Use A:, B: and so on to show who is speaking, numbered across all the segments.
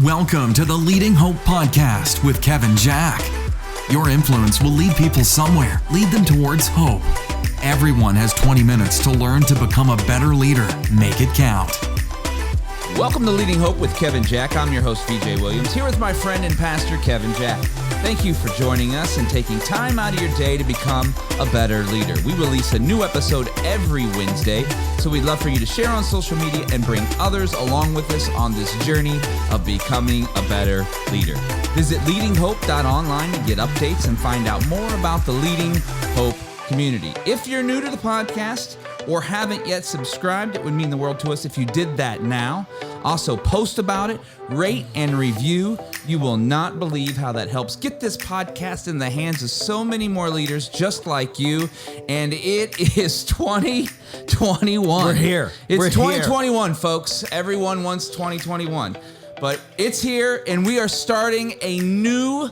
A: Welcome to the Leading Hope Podcast with Kevin Jack. Your influence will lead people somewhere, lead them towards hope. Everyone has 20 minutes to learn to become a better leader. Make it count.
B: Welcome to Leading Hope with Kevin Jack. I'm your host, VJ Williams, here with my friend and pastor, Kevin Jack. Thank you for joining us and taking time out of your day to become a better leader. We release a new episode every Wednesday, so we'd love for you to share on social media and bring others along with us on this journey of becoming a better leader. Visit leadinghope.online to get updates and find out more about the Leading Hope community. If you're new to the podcast or haven't yet subscribed, it would mean the world to us if you did that now. Also, post about it, rate and review. You will not believe how that helps get this podcast in the hands of so many more leaders just like you. And it is 2021.
C: We're here.
B: It's 2021, folks. Everyone wants 2021. But it's here, and we are starting a new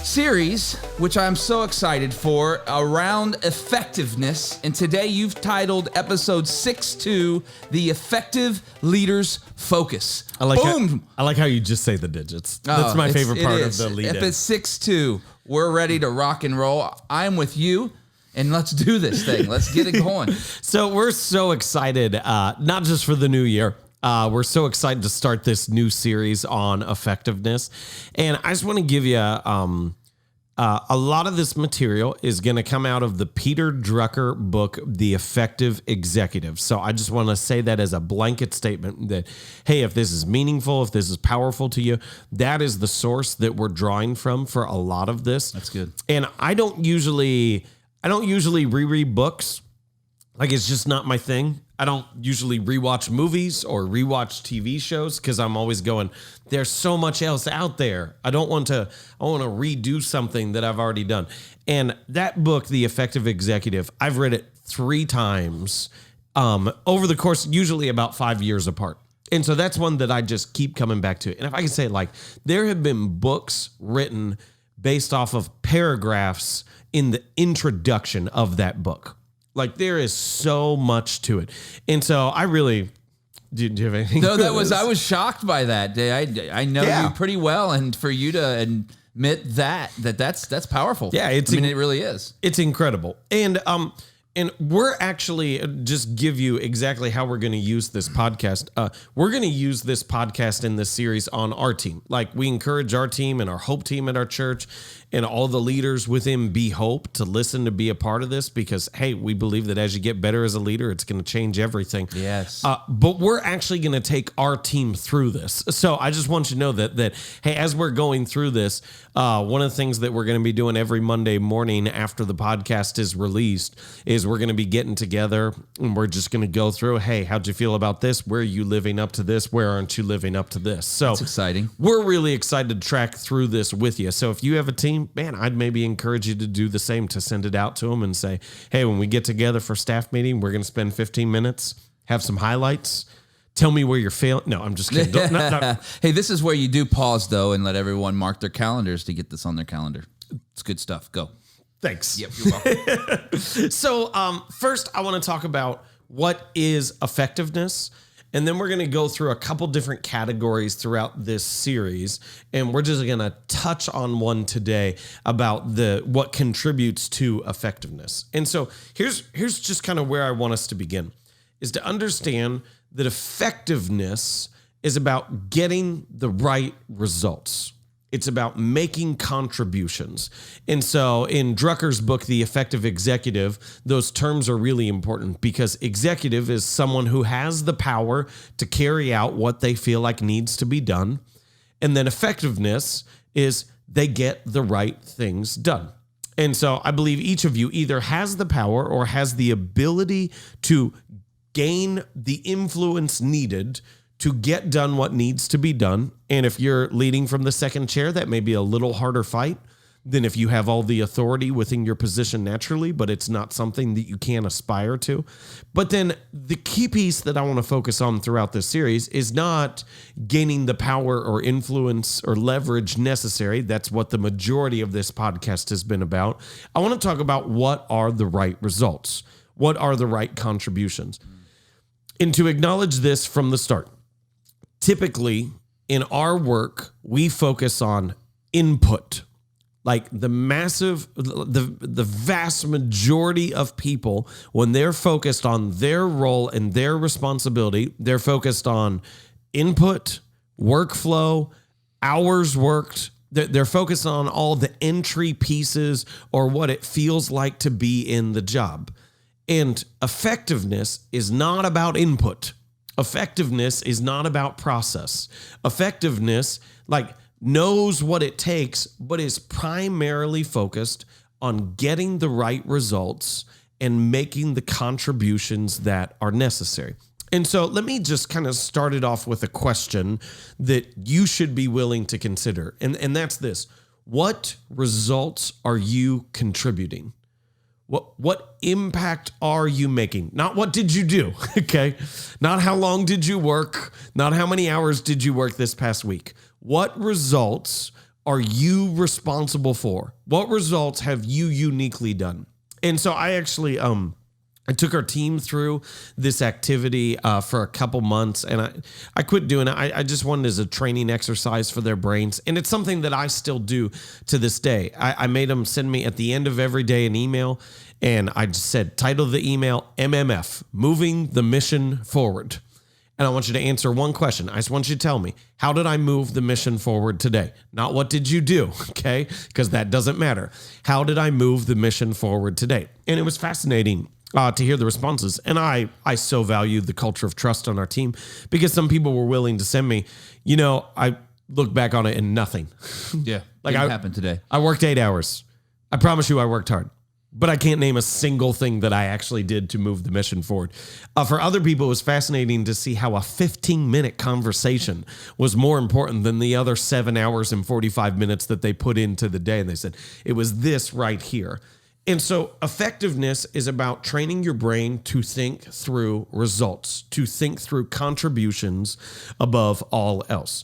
B: series, which I'm so excited for, around effectiveness. And today you've titled episode 6-2, The Effective Leader's Focus.
C: I like
B: Boom!
C: I like how you just say the digits. That's my favorite part of the lead.
B: If it's 6-2, we're ready to rock and roll. I'm with you, and let's do this thing. Let's get it going.
C: So we're so excited, not just for the new year. We're so excited to start this new series on effectiveness. And I just want to give you a lot of this material is going to come out of the Peter Drucker book, The Effective Executive. So I just want to say that as a blanket statement that, hey, if this is meaningful, if this is powerful to you, that is the source that we're drawing from for a lot of this.
B: That's good.
C: And I don't usually reread books. Like, it's just not my thing. I don't usually rewatch movies or rewatch TV shows because I'm always going, there's so much else out there. I want to redo something that I've already done. And that book, The Effective Executive, I've read it 3 times over the course, usually about 5 years apart. And so that's one that I just keep coming back to. And if I can say, like, there have been books written based off of paragraphs in the introduction of that book. Like, there is so much to it. And so I really, do you have anything?
B: No, I was shocked by that. I know you pretty well. And for you to admit that's powerful.
C: Yeah.
B: It really is.
C: It's incredible. And we're actually just give you exactly how we're going to use this podcast. We're going to use this podcast in this series on our team. Like, we encourage our team and our Hope team at our church and all the leaders within Be Hope to listen, to be a part of this, because, hey, we believe that as you get better as a leader, it's going to change everything.
B: Yes.
C: But we're actually going to take our team through this. So I just want you to know that hey, as we're going through this, one of the things that we're going to be doing every Monday morning after the podcast is released is we're going to be getting together and we're just going to go through, hey, how'd you feel about this? Where are you living up to this? Where aren't you living up to this? So
B: that's exciting.
C: We're really excited to track through this with you. So if you have a team, man, I'd maybe encourage you to do the same, to send it out to them and say, hey, when we get together for staff meeting, we're going to spend 15 minutes, have some highlights. Tell me where you're failing. No, I'm just kidding. No.
B: Hey, this is where you do pause, though, and let everyone mark their calendars to get this on their calendar. It's good stuff. Go.
C: Thanks.
B: Yep, you're welcome.
C: So first, I want to talk about what is effectiveness. And then we're going to go through a couple different categories throughout this series. And we're just going to touch on one today about what contributes to effectiveness. And so here's just kind of where I want us to begin, is to understand that effectiveness is about getting the right results. It's about making contributions. And so in Drucker's book, The Effective Executive, those terms are really important because executive is someone who has the power to carry out what they feel like needs to be done. And then effectiveness is they get the right things done. And so I believe each of you either has the power or has the ability to gain the influence needed to get done what needs to be done. And if you're leading from the second chair, that may be a little harder fight than if you have all the authority within your position naturally, but it's not something that you can aspire to. But then the key piece that I want to focus on throughout this series is not gaining the power or influence or leverage necessary. That's what the majority of this podcast has been about. I want to talk about what are the right results. What are the right contributions? And to acknowledge this from the start, typically in our work, we focus on input. Like the vast majority of people, when they're focused on their role and their responsibility, they're focused on input, workflow, hours worked. They're focused on all the entry pieces or what it feels like to be in the job. And effectiveness is not about input. Effectiveness is not about process. Effectiveness, knows what it takes, but is primarily focused on getting the right results and making the contributions that are necessary. And so let me just kind of start it off with a question that you should be willing to consider. And that's this: what results are you contributing? What impact are you making? Not what did you do, okay? Not how long did you work? Not how many hours did you work this past week? What results are you responsible for? What results have you uniquely done? And so I actually I took our team through this activity for a couple months, and I quit doing it. I just wanted it as a training exercise for their brains, and it's something that I still do to this day. I made them send me at the end of every day an email, and I just said, title of the email, MMF, Moving the Mission Forward. And I want you to answer one question. I just want you to tell me, how did I move the mission forward today? Not what did you do, okay? Because that doesn't matter. How did I move the mission forward today? And it was fascinating to hear the responses. And I so value the culture of trust on our team, because some people were willing to send me, I look back on it and nothing.
B: Yeah. Didn't happen today.
C: I worked 8 hours. I promise you I worked hard, but I can't name a single thing that I actually did to move the mission forward. For other people, it was fascinating to see how a 15-minute conversation was more important than the other 7 hours and 45 minutes that they put into the day. And they said, it was this right here. And so effectiveness is about training your brain to think through results, to think through contributions above all else.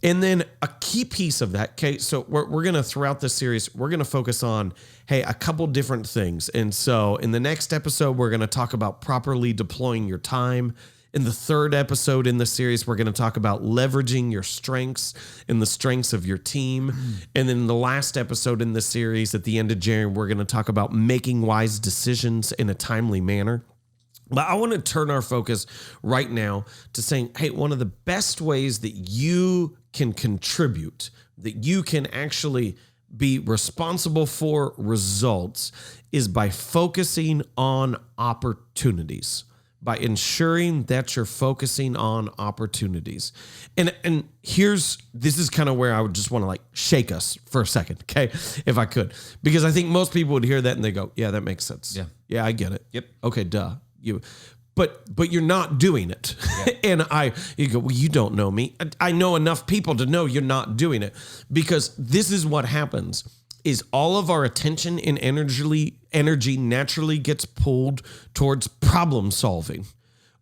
C: And then a key piece of that, okay, so we're going to, throughout this series, we're going to focus on, a couple different things. And so in the next episode, we're going to talk about properly deploying your time. In the third episode in the series, we're going to talk about leveraging your strengths and the strengths of your team. And then in the last episode in the series, at the end of January, we're going to talk about making wise decisions in a timely manner. But I want to turn our focus right now to saying, one of the best ways that you can contribute, that you can actually be responsible for results, is by focusing on opportunities. By ensuring that you're focusing on opportunities. And this is kind of where I would just want to shake us for a second, okay, if I could. Because I think most people would hear that and they go, yeah, that makes sense. Yeah, I get it.
B: Yep.
C: Okay, duh. But you're not doing it. Yeah. And you go, well, you don't know me. I know enough people to know you're not doing it. Because this is what happens. Is all of our attention and energy naturally gets pulled towards problem solving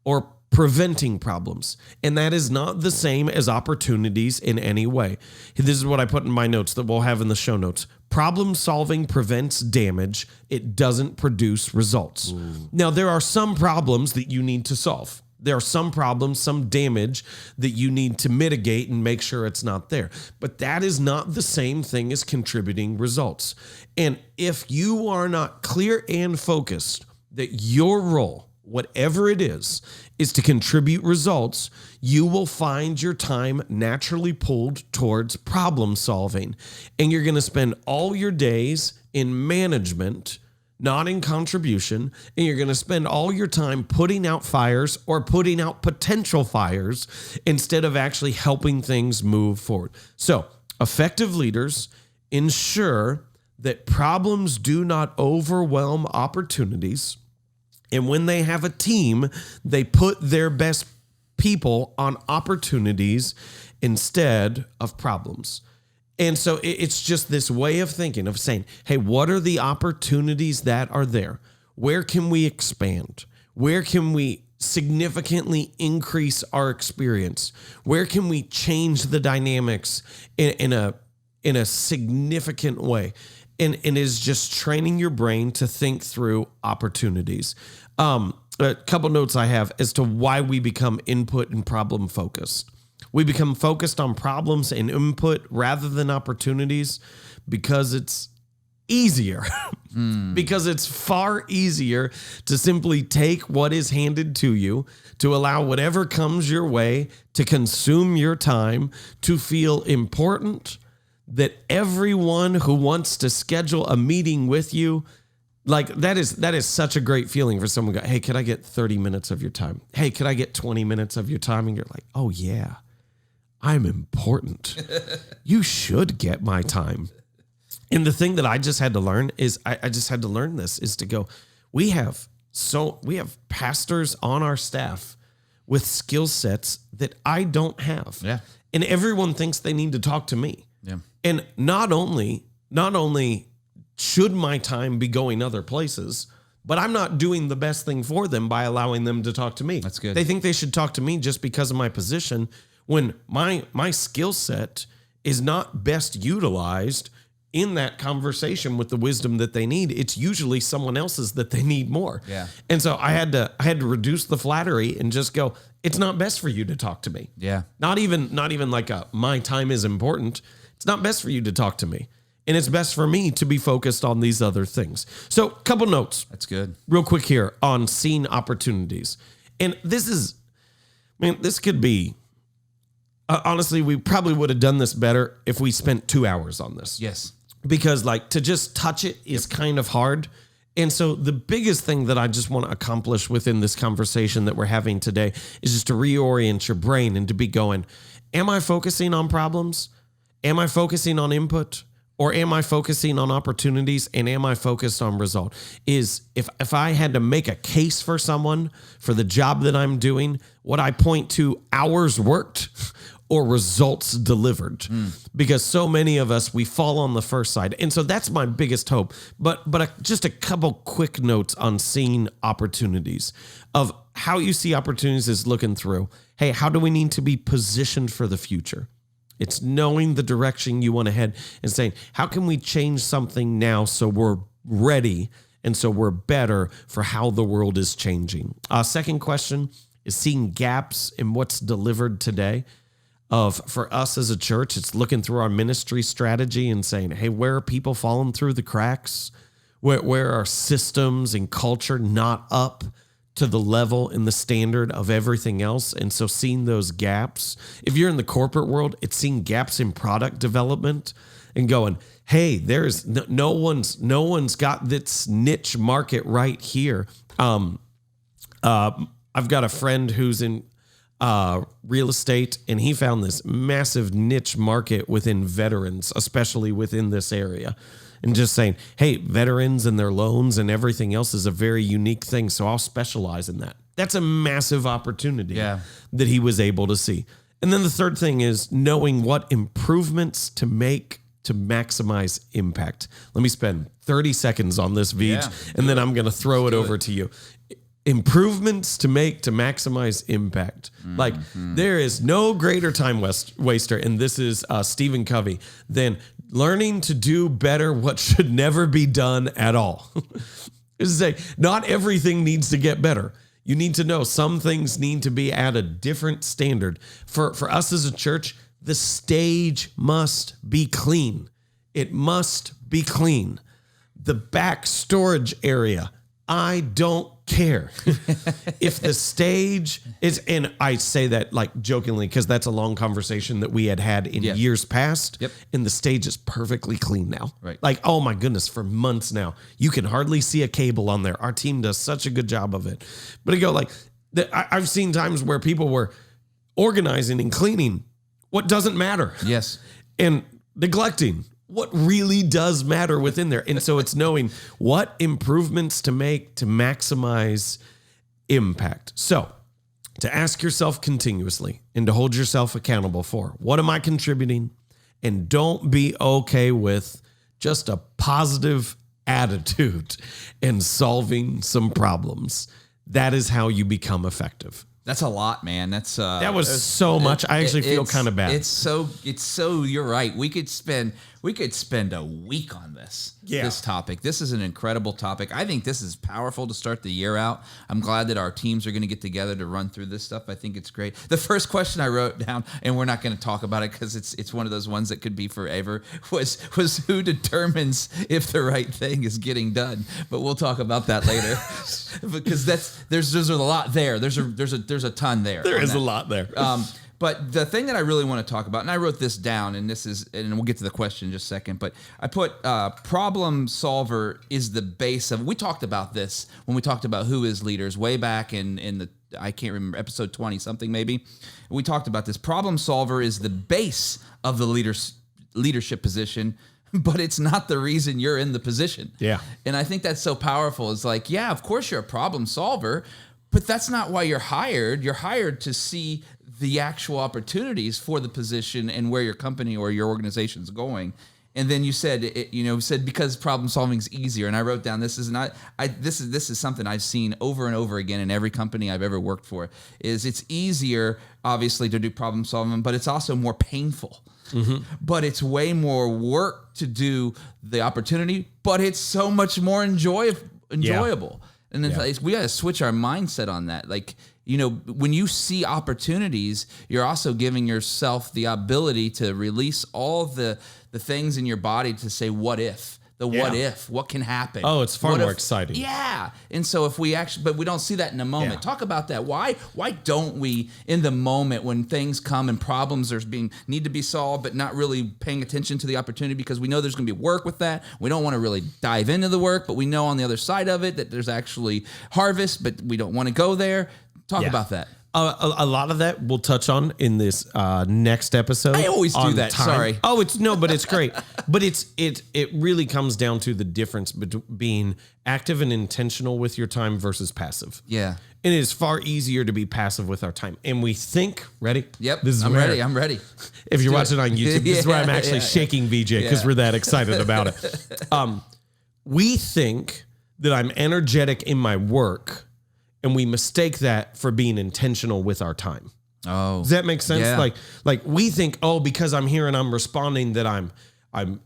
C: or preventing problems. And that is not the same as opportunities in any way. This is what I put in my notes that we'll have in the show notes. Problem solving prevents damage. It doesn't produce results. Ooh. Now, there are some problems that you need to solve. There are some problems, some damage that you need to mitigate and make sure it's not there. But that is not the same thing as contributing results. And if you are not clear and focused that your role, whatever it is to contribute results, you will find your time naturally pulled towards problem solving. And you're going to spend all your days in management, not in contribution, and you're going to spend all your time putting out fires or putting out potential fires instead of actually helping things move forward. So, effective leaders ensure that problems do not overwhelm opportunities, and when they have a team, they put their best people on opportunities instead of problems. And so it's just this way of thinking, of saying, hey, what are the opportunities that are there? Where can we expand? Where can we significantly increase our experience? Where can we change the dynamics in a significant way? And it is just training your brain to think through opportunities. A couple notes I have as to why we become input and problem focused. We become focused on problems and input rather than opportunities because it's easier. Because it's far easier to simply take what is handed to you, to allow whatever comes your way to consume your time, to feel important, that everyone who wants to schedule a meeting with you, like that is such a great feeling for someone to go, hey, could I get 30 minutes of your time? Hey, could I get 20 minutes of your time? And you're like, oh yeah, I'm important. You should get my time. And the thing that I just had to learn is I just had to learn this is to go, we have pastors on our staff with skill sets that I don't have.
B: Yeah.
C: And everyone thinks they need to talk to me.
B: Yeah.
C: And not only should my time be going other places, but I'm not doing the best thing for them by allowing them to talk to me.
B: That's good.
C: They think they should talk to me just because of my position when my skill set is not best utilized in that conversation with the wisdom that they need. It's usually someone else's that they need more.
B: Yeah.
C: And so I had to reduce the flattery and just go, it's not best for you to talk to me.
B: Yeah.
C: Not even like my time is important. It's not best for you to talk to me. And it's best for me to be focused on these other things. So couple notes.
B: That's good.
C: Real quick here on seeing opportunities. And this could be, honestly, we probably would have done this better if we spent 2 hours on this.
B: Yes.
C: Because to just touch it is kind of hard. And so the biggest thing that I just want to accomplish within this conversation that we're having today is just to reorient your brain and to be going, am I focusing on problems? Am I focusing on input? Or am I focusing on opportunities, and am I focused on result? Is if I had to make a case for someone for the job that I'm doing, would I point to hours worked or results delivered? Because so many of us, we fall on the first side. And so that's my biggest hope. But just a couple quick notes on seeing opportunities, of how you see opportunities is looking through, hey, how do we need to be positioned for the future? It's knowing the direction you want to head and saying, how can we change something now so we're ready and so we're better for how the world is changing? Second question is seeing gaps in what's delivered today. For us as a church, it's looking through our ministry strategy and saying, hey, where are people falling through the cracks? Where are systems and culture not up to the level and the standard of everything else? And so seeing those gaps, if you're in the corporate world, it's seeing gaps in product development and going, hey, there's no one's got this niche market right here. I've got a friend who's in real estate, and he found this massive niche market within veterans, especially within this area. And just saying, hey, veterans and their loans and everything else is a very unique thing, so I'll specialize in that. That's a massive opportunity that he was able to see. And then the third thing is knowing what improvements to make to maximize impact. Let me spend 30 seconds on this, Vij, and then I'm going to throw it over to you. Improvements to make to maximize impact. Like there is no greater time waster, and this is Stephen Covey, than learning to do better what should never be done at all. Is to say, not everything needs to get better. You need to know some things need to be at a different standard. For us as a church, the stage must be clean. It must be clean. The back storage area, I don't care. If the stage is, and I say that like jokingly because that's a long conversation that we had in years past, and the stage is perfectly clean now.
B: Right.
C: Like, oh my goodness, for months now, you can hardly see a cable on there. Our team does such a good job of it. But I go like, I've seen times where people were organizing and cleaning what doesn't matter.
B: Yes.
C: And neglecting what really does matter within there. And so it's knowing what improvements to make to maximize impact. So to ask yourself continuously and to hold yourself accountable for, what am I contributing? And don't be okay with just a positive attitude and solving some problems. That is how you become effective.
B: That's a lot, man.
C: That was so much. I actually feel kind of bad.
B: It's so you're right. We could spend a week on this topic. This is an incredible topic. I think this is powerful to start the year out. I'm glad that our teams are going to get together to run through this stuff. I think it's great. The first question I wrote down, and we're not going to talk about it because it's one of those ones that could be forever, was who determines if the right thing is getting done. But we'll talk about that later because there's a lot there. There's a ton there.
C: There is a lot there.
B: But the thing that I really want to talk about, and I wrote this down, and we'll get to the question in just a second, but I put problem solver is the base of, we talked about this when we talked about who is leaders way back in the, I can't remember, episode 20 something maybe. We talked about this. Problem solver is the base of the leadership position, but it's not the reason you're in the position.
C: Yeah.
B: And I think that's so powerful. It's like, yeah, of course you're a problem solver, but that's not why you're hired. You're hired to see the actual opportunities for the position and where your company or your organization is going. And then you said, because problem solving is easier. And I wrote down, this is something I've seen over and over again in every company I've ever worked for, is it's easier, obviously, to do problem solving, but it's also more painful. Mm-hmm. But it's way more work to do the opportunity, but it's so much more enjoyable. Yeah. And then we got to switch our mindset on that. Like, when you see opportunities, you're also giving yourself the ability to release all the things in your body to say, what if? What can happen?
C: Oh, it's far more exciting.
B: Yeah. And so but we don't see that in a moment. Yeah. Talk about that. Why don't we, in the moment when things come and problems need to be solved, but not really paying attention to the opportunity because we know there's going to be work with that. We don't want to really dive into the work, but we know on the other side of it that there's actually harvest, but we don't want to go there. Talk about that.
C: A lot of that we'll touch on in this next episode.
B: I always do that.
C: Time.
B: Sorry.
C: Oh, but it's great. But it really comes down to the difference between being active and intentional with your time versus passive.
B: Yeah.
C: It is far easier to be passive with our time. And we think, ready?
B: Yep. I'm ready.
C: If you're watching on YouTube, this is where I'm actually shaking VJ because we're that excited about it. We think that I'm energetic in my work, and we mistake that for being intentional with our time.
B: Oh,
C: does that make sense?
B: Yeah.
C: Like we think, because I'm here and I'm responding that I'm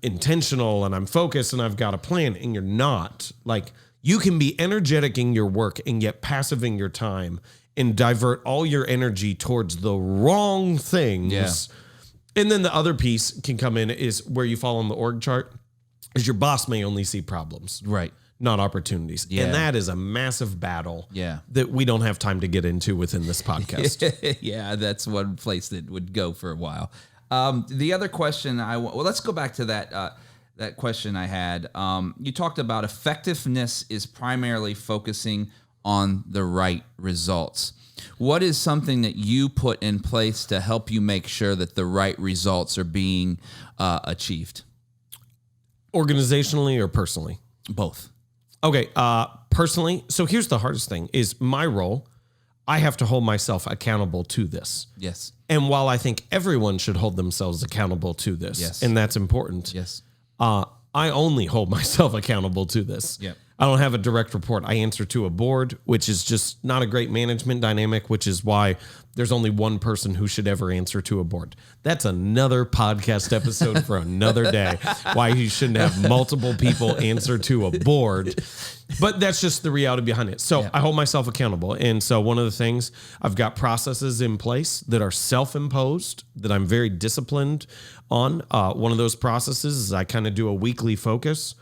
C: intentional and I'm focused and I've got a plan, and you're not. Like, you can be energetic in your work and yet passive in your time and divert all your energy towards the wrong things.
B: Yeah.
C: And then the other piece can come in is where you fall on the org chart is your boss may only see problems.
B: Right.
C: Not opportunities.
B: Yeah.
C: And that is a massive battle
B: that
C: we don't have time to get into within this podcast.
B: Yeah, that's one place that would go for a while. The other question let's go back to that question I had. You talked about effectiveness is primarily focusing on the right results. What is something that you put in place to help you make sure that the right results are being achieved?
C: Organizationally or personally?
B: Both.
C: Okay, personally, so here's the hardest thing is my role. I have to hold myself accountable to this.
B: Yes.
C: And while I think everyone should hold themselves accountable to this, and that's important, I only hold myself accountable to this.
B: Yep.
C: I don't have a direct report. I answer to a board, which is just not a great management dynamic, which is why there's only one person who should ever answer to a board. That's another podcast episode for another day, why you shouldn't have multiple people answer to a board. But that's just the reality behind it. So I hold myself accountable. And so one of the things, I've got processes in place that are self-imposed, that I'm very disciplined on. One of those processes is I kind of do a weekly focus.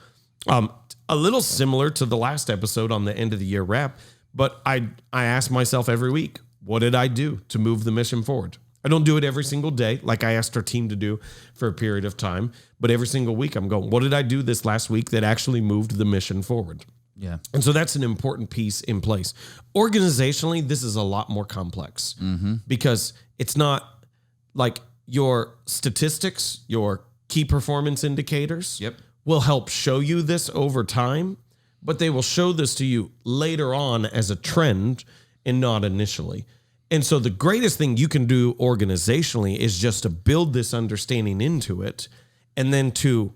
C: A little similar to the last episode on the end of the year wrap, but I ask myself every week, what did I do to move the mission forward? I don't do it every single day like I asked our team to do for a period of time, but every single week I'm going, what did I do this last week that actually moved the mission forward?
B: Yeah.
C: And so that's an important piece in place. Organizationally, this is a lot more complex because it's not like your statistics, your key performance indicators.
B: Yep.
C: Will help show you this over time, but they will show this to you later on as a trend and not initially. And so the greatest thing you can do organizationally is just to build this understanding into it and then to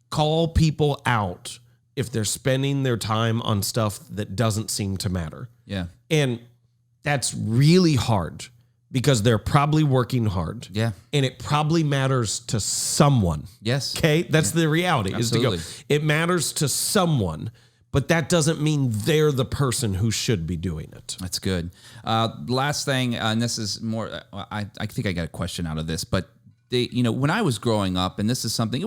C: call people out if they're spending their time on stuff that doesn't seem to matter.
B: Yeah.
C: And that's really hard because they're probably working hard.
B: Yeah.
C: And it probably matters to someone.
B: Yes.
C: Okay. That's the reality.
B: Absolutely.
C: Is to go, it matters to someone, but that doesn't mean they're the person who should be doing it.
B: That's good. Last thing, and this is more, I think I got a question out of this, but when I was growing up, and this is something,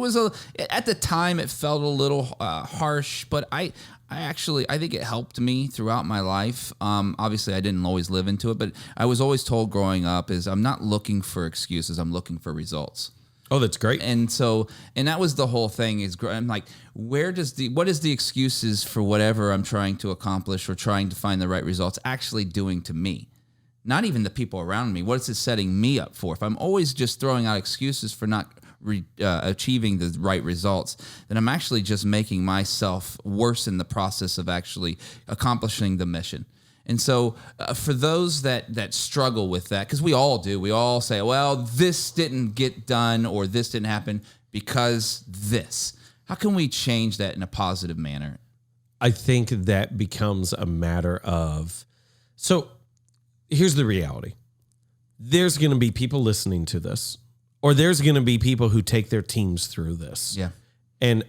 B: at the time it felt a little harsh, but I think it helped me throughout my life. Obviously I didn't always live into it, but I was always told growing up is I'm not looking for excuses. I'm looking for results.
C: Oh, that's great.
B: And that was the whole thing is I'm like, what is the excuses for whatever I'm trying to accomplish or trying to find the right results actually doing to me? Not even the people around me. What is it setting me up for? If I'm always just throwing out excuses for not achieving the right results, then I'm actually just making myself worse in the process of actually accomplishing the mission. And so for those that struggle with that, because we all do, we all say, well, this didn't get done or this didn't happen because this. How can we change that in a positive manner?
C: I think that becomes a matter of, so here's the reality. There's going to be people listening to this, or there's going to be people who take their teams through this.
B: Yeah.
C: And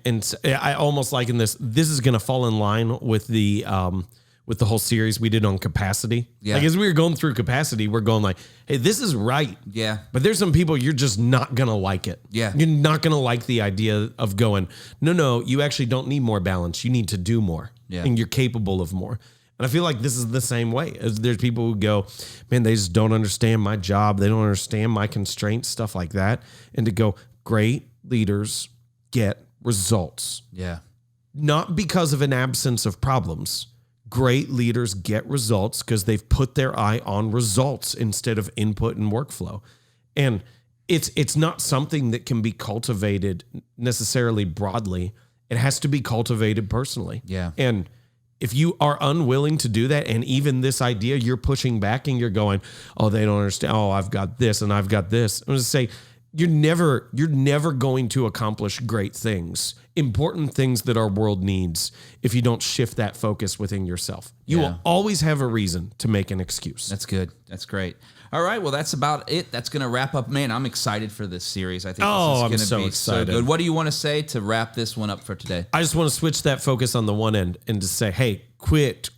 C: I almost liken this is going to fall in line with the whole series we did on capacity.
B: Yeah.
C: Like as we were going through capacity, we're going like, hey, this is right.
B: Yeah.
C: But there's some people you're just not going to like it.
B: Yeah.
C: You're not going to like the idea of going, no, you actually don't need more balance. You need to do more.
B: Yeah.
C: And you're capable of more. And I feel like this is the same way. As there's people who go, man, they just don't understand my job. They don't understand my constraints, stuff like that. And to go, great leaders get results.
B: Yeah.
C: Not because of an absence of problems. Great leaders get results because they've put their eye on results instead of input and workflow. And it's not something that can be cultivated necessarily broadly. It has to be cultivated personally.
B: Yeah.
C: And if you are unwilling to do that, and even this idea you're pushing back and you're going, oh, they don't understand. Oh, I've got this and I've got this. I'm going to say, you're never going to accomplish great things, important things that our world needs, if you don't shift that focus within yourself. You will always have a reason to make an excuse.
B: That's good. That's great. All right. Well, that's about it. That's going to wrap up. Man, I'm excited for this series. I think this is going to be
C: excited.
B: So good. What do you want to say to wrap this one up for today?
C: I just want to switch that focus on the one end and to say, hey, quit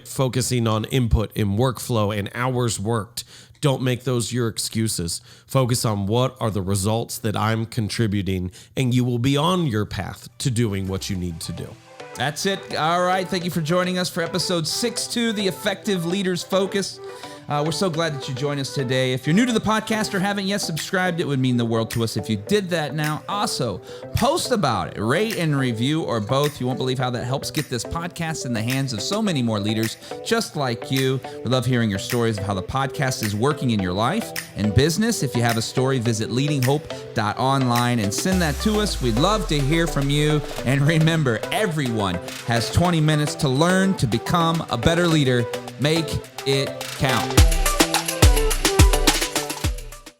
C: focusing on input and workflow and hours worked. Don't make those your excuses. Focus on what are the results that I'm contributing, and you will be on your path to doing what you need to do.
B: That's it. All right. Thank you for joining us for episode 6.2, The Effective Leaders Focus. We're so glad that you joined us today. If you're new to the podcast or haven't yet subscribed, it would mean the world to us if you did that now. Also, post about it, rate and review, or both. You won't believe how that helps get this podcast in the hands of so many more leaders just like you. We love hearing your stories of how the podcast is working in your life and business. If you have a story, visit leadinghope.online and send that to us. We'd love to hear from you. And remember, everyone has 20 minutes to learn to become a better leader. Make it count.